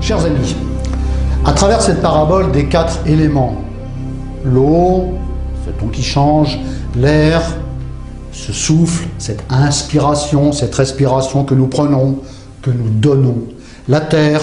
Chers amis, à travers cette parabole des 4 éléments, l'eau, ce ton qui change, l'air, ce souffle, cette inspiration, cette respiration que nous prenons, que nous donnons, la terre,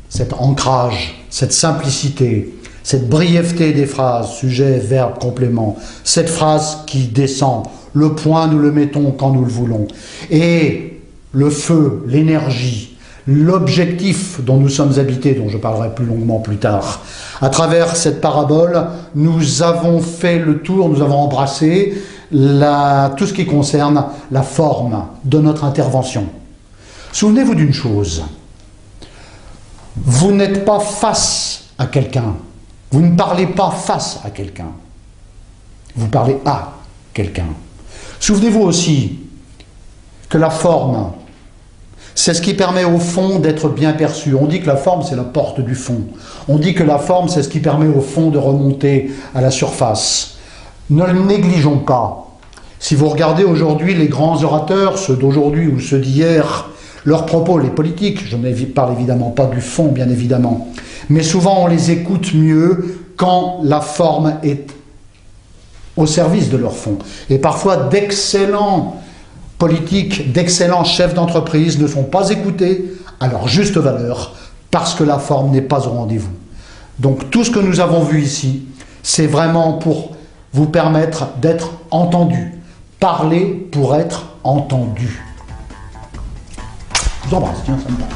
cet ancrage, cette simplicité, cette brièveté des phrases, sujet, verbe, complément, cette phrase qui descend, le point nous le mettons quand nous le voulons, et le feu, l'énergie, l'objectif dont nous sommes habités, dont je parlerai plus longuement plus tard. À travers cette parabole, nous avons fait le tour, nous avons embrassé tout ce qui concerne la forme de notre intervention. Souvenez-vous d'une chose, vous n'êtes pas face à quelqu'un, vous ne parlez pas face à quelqu'un, vous parlez à quelqu'un. Souvenez-vous aussi que la forme, c'est ce qui permet au fond d'être bien perçu. On dit que la forme, c'est la porte du fond. On dit que la forme, c'est ce qui permet au fond de remonter à la surface. Ne le négligeons pas. Si vous regardez aujourd'hui les grands orateurs, ceux d'aujourd'hui ou ceux d'hier, leurs propos, les politiques, je ne parle évidemment pas du fond, bien évidemment, mais souvent on les écoute mieux quand la forme est au service de leur fond. Et parfois d'excellents politiques, d'excellents chefs d'entreprise ne sont pas écoutés à leur juste valeur parce que la forme n'est pas au rendez-vous. Donc tout ce que nous avons vu ici, c'est vraiment pour vous permettre d'être entendus. Parler pour être entendu. Je vous embrasse, tiens, ça me parle.